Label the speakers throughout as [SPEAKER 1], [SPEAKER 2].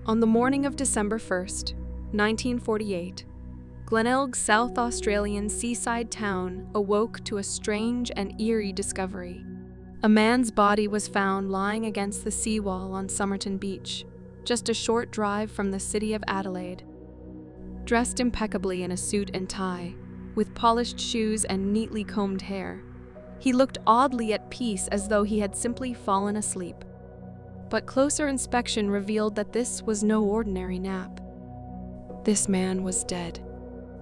[SPEAKER 1] On the morning of December 1st, 1948, Glenelg's South Australian seaside town awoke to a strange and eerie discovery. A man's body was found lying against the seawall on Somerton Beach, just a short drive from the city of Adelaide. Dressed impeccably in a suit and tie, with polished shoes and neatly combed hair, he looked oddly at peace, as though he had simply fallen asleep. But closer inspection revealed that this was no ordinary nap. This man was dead.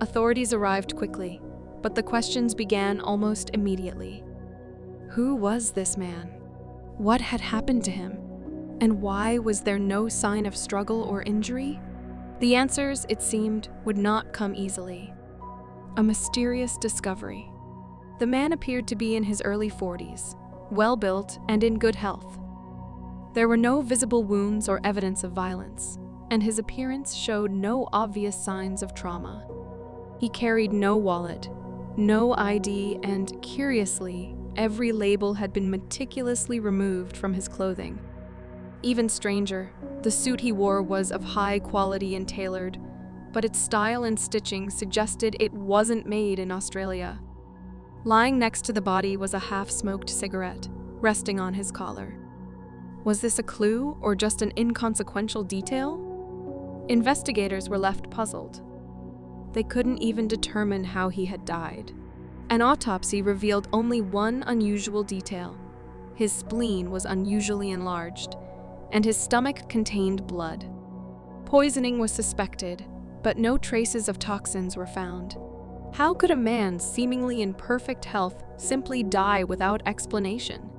[SPEAKER 1] Authorities arrived quickly, but the questions began almost immediately. Who was this man? What had happened to him? And why was there no sign of struggle or injury? The answers, it seemed, would not come easily. A mysterious discovery. The man appeared to be in his early 40s, well-built and in good health. There were no visible wounds or evidence of violence, and his appearance showed no obvious signs of trauma. He carried no wallet, no ID, and, curiously, every label had been meticulously removed from his clothing. Even stranger, the suit he wore was of high quality and tailored, but its style and stitching suggested it wasn't made in Australia. Lying next to the body was a half-smoked cigarette, resting on his collar. Was this a clue or just an inconsequential detail? Investigators were left puzzled. They couldn't even determine how he had died. An autopsy revealed only one unusual detail. His spleen was unusually enlarged, and his stomach contained blood. Poisoning was suspected, but no traces of toxins were found. How could a man seemingly in perfect health simply die without explanation?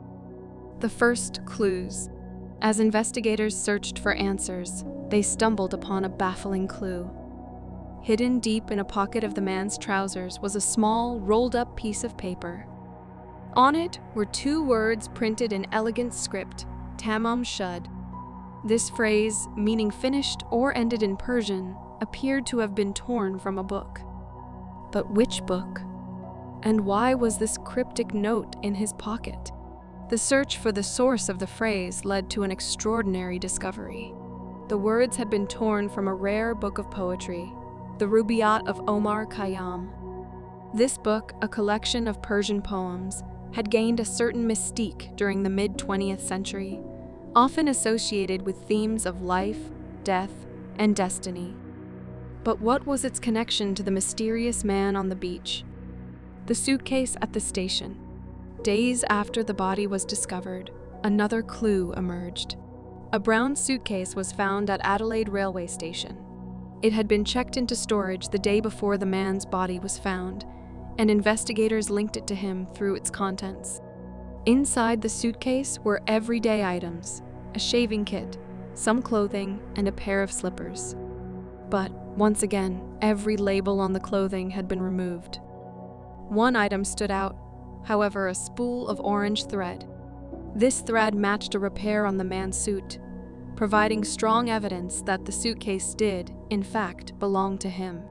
[SPEAKER 1] The first clues. As investigators searched for answers, they stumbled upon a baffling clue. Hidden deep in a pocket of the man's trousers was a small, rolled-up piece of paper. On it were two words printed in elegant script, Tamam Shud. This phrase, meaning finished or ended in Persian, appeared to have been torn from a book. But which book? And why was this cryptic note in his pocket? The search for the source of the phrase led to an extraordinary discovery. The words had been torn from a rare book of poetry, the Rubaiyat of Omar Khayyam. This book, a collection of Persian poems, had gained a certain mystique during the mid-20th century, often associated with themes of life, death, and destiny. But what was its connection to the mysterious man on the beach? The suitcase at the station. Days after the body was discovered, another clue emerged. A brown suitcase was found at Adelaide railway station. It had been checked into storage the day before the man's body was found, and investigators linked it to him through its contents. Inside the suitcase were everyday items, a shaving kit, some clothing, and a pair of slippers. But, once again, every label on the clothing had been removed. One item stood out, however, a spool of orange thread. This thread matched a repair on the man's suit, providing strong evidence that the suitcase did, in fact, belong to him.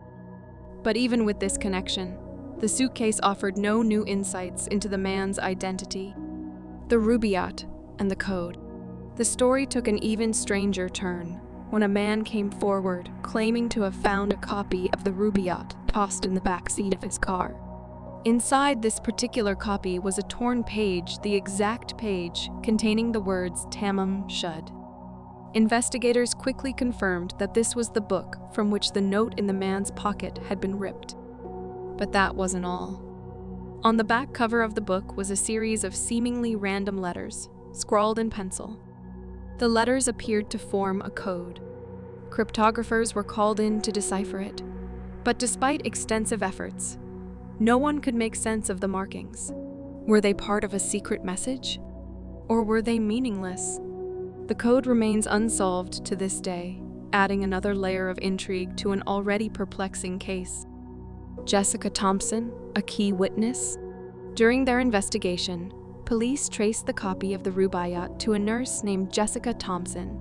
[SPEAKER 1] But even with this connection, the suitcase offered no new insights into the man's identity. The Rubaiyat and the code. The story took an even stranger turn when a man came forward claiming to have found a copy of the Rubaiyat tossed in the back seat of his car. Inside this particular copy was a torn page, the exact page containing the words Tamam Shud. Investigators quickly confirmed that this was the book from which the note in the man's pocket had been ripped. But that wasn't all. On the back cover of the book was a series of seemingly random letters, scrawled in pencil. The letters appeared to form a code. Cryptographers were called in to decipher it, but despite extensive efforts, no one could make sense of the markings. Were they part of a secret message? Or were they meaningless? The code remains unsolved to this day, adding another layer of intrigue to an already perplexing case. Jessica Thompson, a key witness? During their investigation, police traced the copy of the Rubaiyat to a nurse named Jessica Thompson.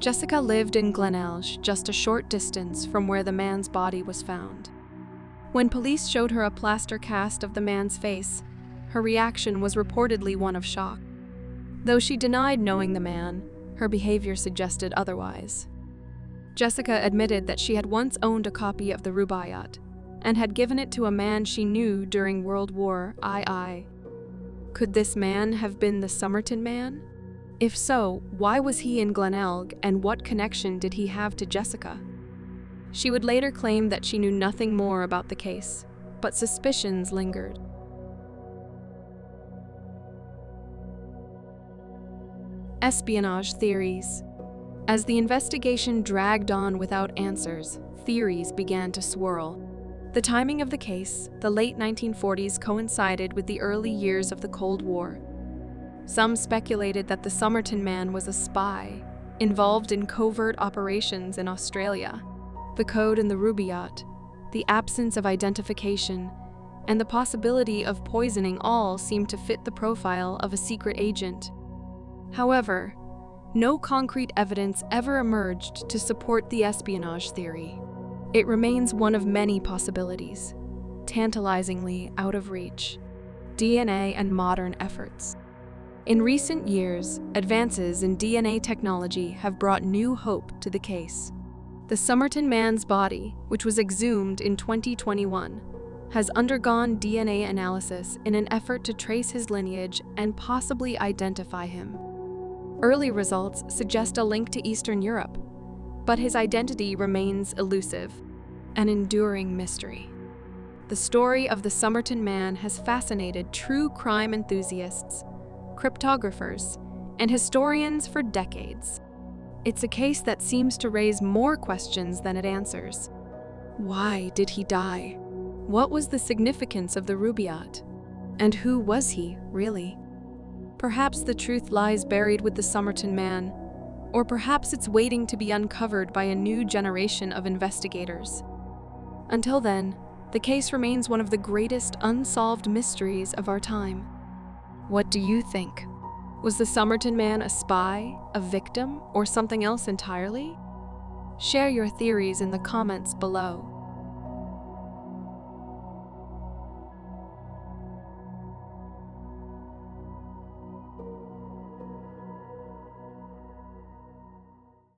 [SPEAKER 1] Jessica lived in Glenelg, just a short distance from where the man's body was found. When police showed her a plaster cast of the man's face, her reaction was reportedly one of shock. Though she denied knowing the man, her behavior suggested otherwise. Jessica admitted that she had once owned a copy of the Rubaiyat and had given it to a man she knew during World War II. Could this man have been the Somerton Man? If so, why was he in Glenelg, and what connection did he have to Jessica? She would later claim that she knew nothing more about the case, but suspicions lingered. Espionage theories. As the investigation dragged on without answers, theories began to swirl. The timing of the case, the late 1940s, coincided with the early years of the Cold War. Some speculated that the Somerton Man was a spy, involved in covert operations in Australia. The code in the Rubaiyat, the absence of identification, and the possibility of poisoning all seemed to fit the profile of a secret agent. However, no concrete evidence ever emerged to support the espionage theory. It remains one of many possibilities, tantalizingly out of reach. DNA and modern efforts. In recent years, advances in DNA technology have brought new hope to the case. The Somerton Man's body, which was exhumed in 2021, has undergone DNA analysis in an effort to trace his lineage and possibly identify him. Early results suggest a link to Eastern Europe, but his identity remains elusive, an enduring mystery. The story of the Somerton Man has fascinated true crime enthusiasts, cryptographers, and historians for decades. It's a case that seems to raise more questions than it answers. Why did he die? What was the significance of the Rubaiyat? And who was he, really? Perhaps the truth lies buried with the Somerton Man, or perhaps it's waiting to be uncovered by a new generation of investigators. Until then, the case remains one of the greatest unsolved mysteries of our time. What do you think? Was the Somerton Man a spy, a victim, or something else entirely? Share your theories in the comments below.